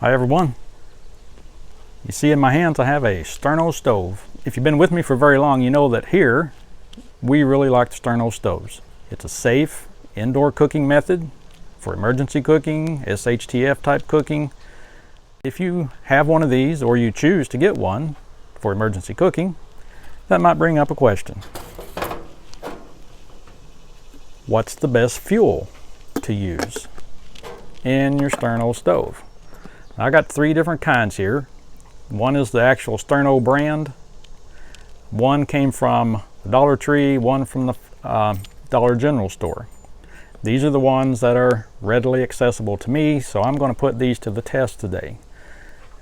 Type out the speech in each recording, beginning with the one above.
Hi everyone. You see in my hands I have a Sterno stove. If you've been with me for very long, you know that here we really like the Sterno stoves. It's a safe indoor cooking method for emergency cooking, SHTF type cooking. If you have one of these or you choose to get one for emergency cooking, that might bring up a question. What's the best fuel to use in your Sterno stove? I got three different kinds here. One is the actual Sterno brand. One came from Dollar Tree, one from the Dollar General store. These are the ones that are readily accessible to me, so I'm going to put these to the test today.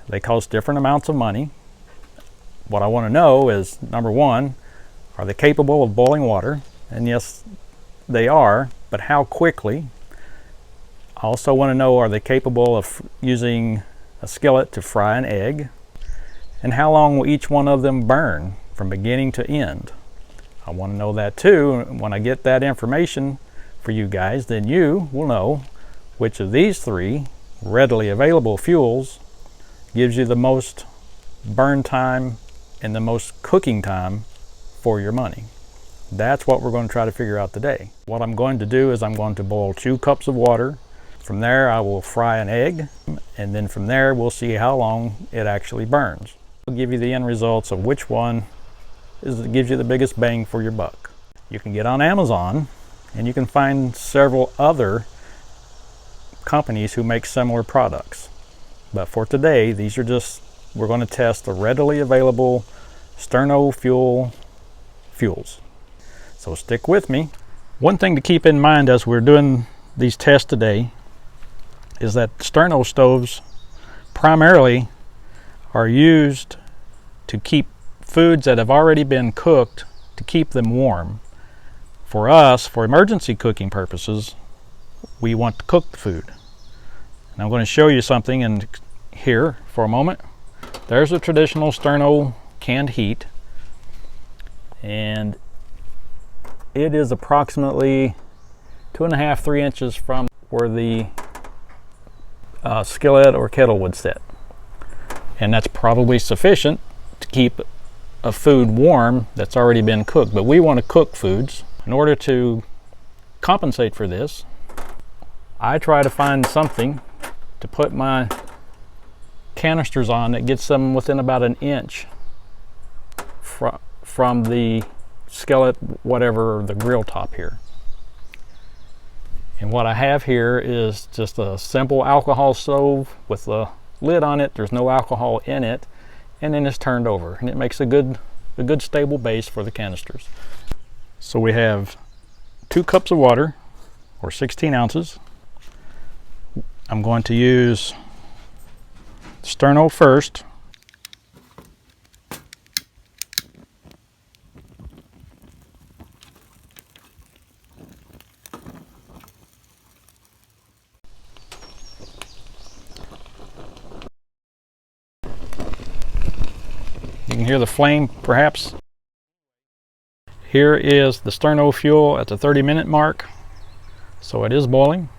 They cost different amounts of money. What I want to know is, number one, are they capable of boiling water? And yes, they are, but how quickly? I also want to know, are they capable of using a skillet to fry an egg? And how long will each one of them burn from beginning to end? I want to know that too. When I get that information for you guys, then you will know which of these three readily available fuels gives you the most burn time and the most cooking time for your money. That's what we're going to try to figure out today. What I'm going to do is I'm going to boil 2 cups of water. From there I will fry an egg, and then from there we'll see how long it actually burns. I'll give you the end results of which one gives you the biggest bang for your buck. You can get on Amazon and you can find several other companies who make similar products. But for today, these are just, we're going to test the readily available Sterno fuels. So stick with me. One thing to keep in mind as we're doing these tests today is that Sterno stoves primarily are used to keep foods that have already been cooked, to keep them warm. For us, for emergency cooking purposes, we want to cook the food. And I'm going to show you something in here for a moment. There's a traditional Sterno canned heat, and it is approximately 2.5 to 3 inches from where the skillet or kettle would sit, and that's probably sufficient to keep a food warm that's already been cooked. But we want to cook foods. In order to compensate for this, I try to find something to put my canisters on that gets them within about 1 inch from the skillet, whatever, the grill top here. And what I have here is just a simple alcohol stove with a lid on it. There's no alcohol in it, and then it's turned over, and it makes a good stable base for the canisters. So we have 2 cups of water, or 16 ounces. I'm going to use Sterno first. You can hear the flame perhaps. Here is the Sterno fuel at the 30-minute mark, so it is boiling.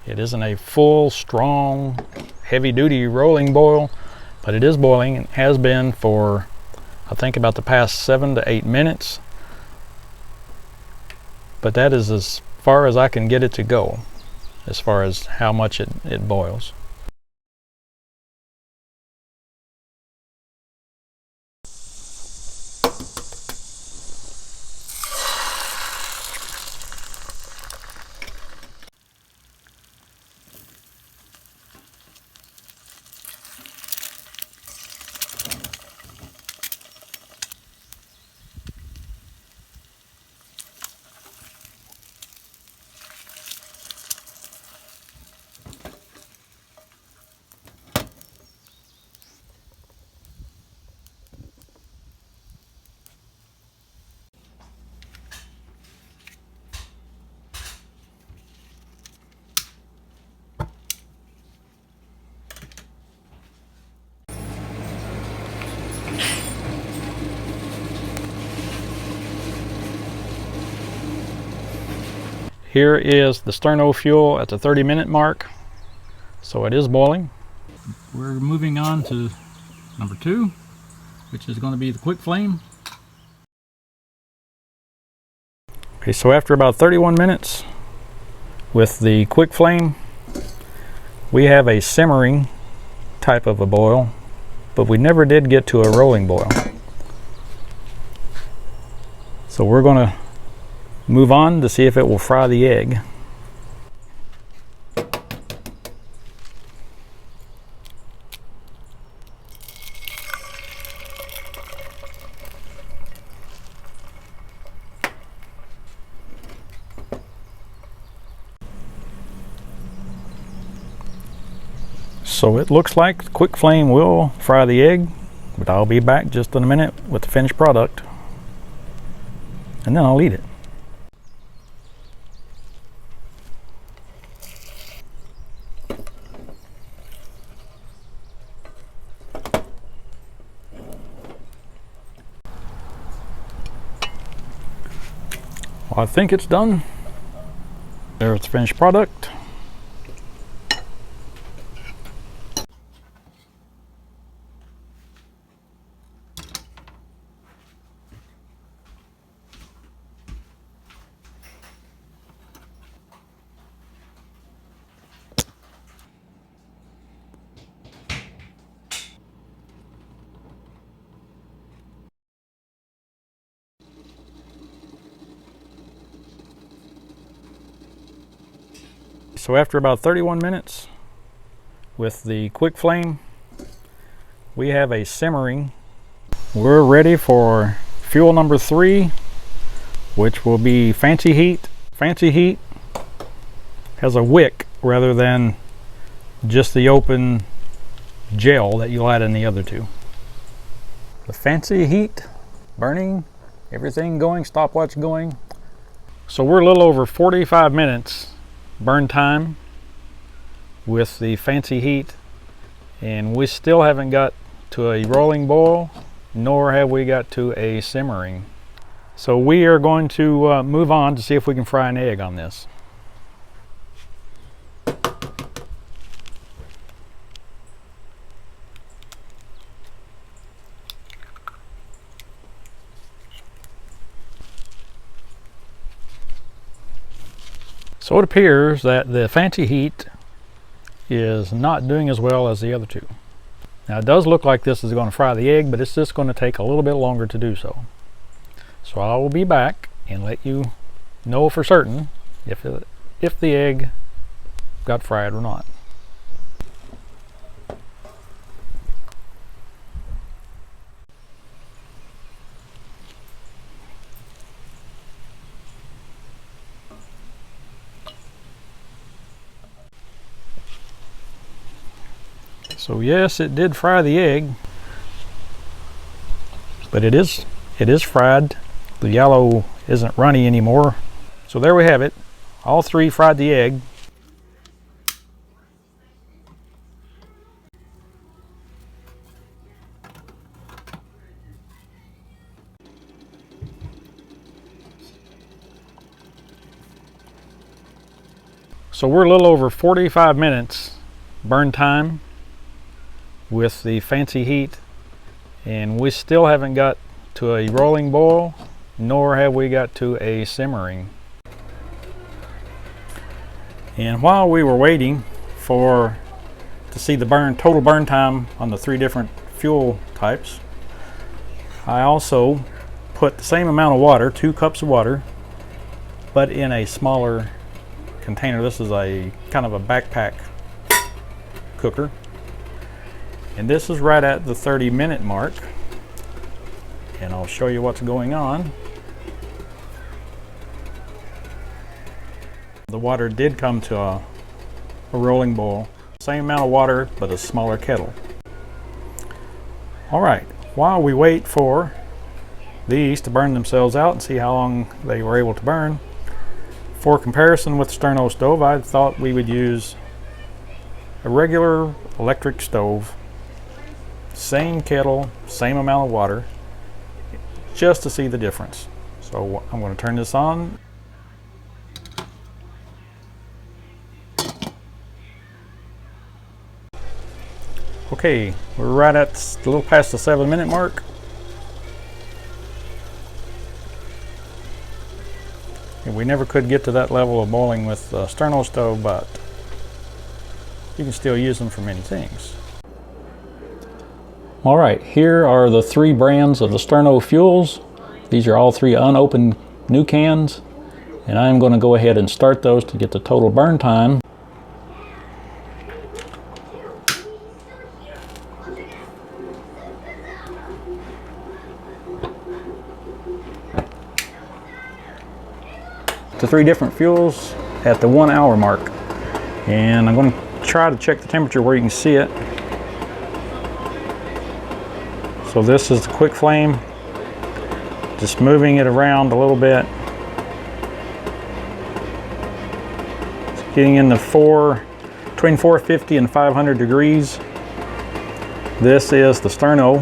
It isn't a full, strong, heavy-duty rolling boil, but it is boiling and has been for, I think, about the past 7 to 8 minutes. But that is as far as I can get it to go, as far as how much it boils. Here is the Sterno Fuel at the 30-minute mark, so it is boiling. We're moving on to number 2, which is going to be the QuickFlame. Okay, so after about 31 minutes with the QuickFlame, we have a simmering type of a boil, but we never did get to a rolling boil. So we're going to move on to see if it will fry the egg. So it looks like the QuickFlame will fry the egg, but I'll be back just in a minute with the finished product, and then I'll eat it. Well, I think it's done. There's the finished product. So after about 31 minutes with the QuickFlame, we have a simmering. We're ready for fuel number 3, which will be FancyHeat. FancyHeat has a wick rather than just the open gel that you'll add in the other two. The FancyHeat burning, everything going, stopwatch going. So we're a little over 45 minutes burn time with the FancyHeat, and we still haven't got to a rolling boil, nor have we got to a simmering. So we are going to move on to see if we can fry an egg on this. So it appears that the FancyHeat is not doing as well as the other two. Now it does look like this is going to fry the egg, but it's just going to take a little bit longer to do so. So I will be back and let you know for certain if the egg got fried or not. So yes, it did fry the egg, but it is fried. The yellow isn't runny anymore. So there we have it. All 3 fried the egg. So we're a little over 45 minutes burn time with the FancyHeat, and we still haven't got to a rolling boil, nor have we got to a simmering. And while we were waiting to see the total burn time on the 3 different fuel types, I also put the same amount of water, 2 cups of water, but in a smaller container. This is a kind of a backpack cooker. And this is right at the 30-minute mark, and I'll show you what's going on. The water did come to a rolling boil. Same amount of water, but a smaller kettle. All right, while we wait for these to burn themselves out and see how long they were able to burn, for comparison with the Sterno stove, I thought we would use a regular electric stove. Same kettle, same amount of water, just to see the difference. So I'm going to turn this on. Okay, we're right at a little past the 7-minute mark. And we never could get to that level of boiling with the Sterno stove, but you can still use them for many things. All right, here are the 3 brands of the Sterno Fuels. These are all 3 unopened new cans, and I'm going to go ahead and start those to get the total burn time. The 3 different fuels at the 1 hour mark, and I'm going to try to check the temperature where you can see it. So this is the QuickFlame, just moving it around a little bit. It's getting in the between 450 and 500 degrees. This is the Sterno,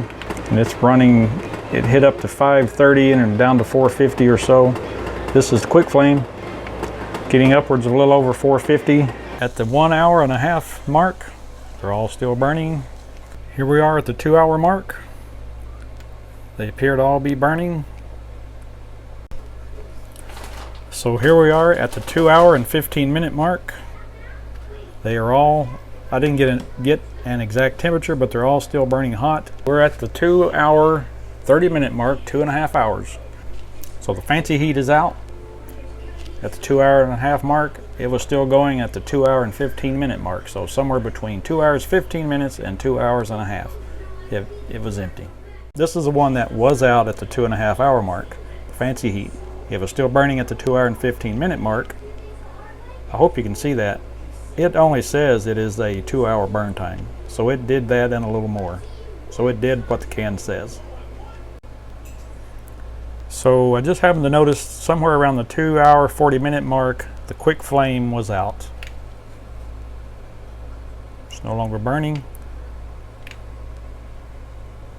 and it's running, it hit up to 530 and down to 450 or so. This is the QuickFlame, getting upwards of a little over 450. At the 1 hour and a half mark, they're all still burning. Here we are at the 2 hour mark. They appear to all be burning. So here we are at the 2 hour and 15-minute mark. They are all, I didn't get an exact temperature, but they're all still burning hot. We're at the 2 hour, 30-minute mark, 2.5 hours. So the FancyHeat is out at the 2 hour and a half mark. It was still going at the 2 hour and 15-minute mark. So somewhere between 2 hours, 15 minutes and 2 hours and a half. It was empty. This is the one that was out at the 2.5 hour mark, the FancyHeat. It was still burning at the 2 hour and 15-minute mark. I hope you can see that. It only says it is a 2 hour burn time. So it did that and a little more. So it did what the can says. So I just happened to notice somewhere around the 2 hour, 40-minute mark, the QuickFlame was out. It's no longer burning.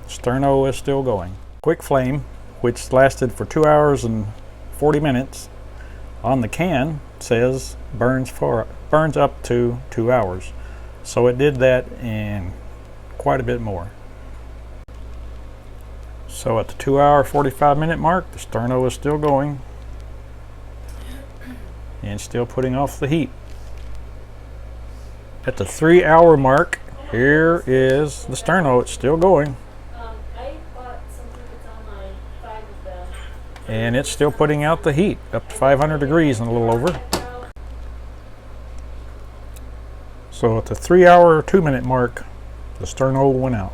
Sterno is still going. QuickFlame, which lasted for 2 hours and 40 minutes, on the can says burns up to 2 hours. So it did that and quite a bit more. So at the 2 hour, 45-minute mark, the Sterno is still going and still putting off the heat. At the 3 hour mark, here is the Sterno. It's still going. And it's still putting out the heat, up to 500 degrees and a little over. So at the 3 hour, 2-minute mark, the Sterno went out.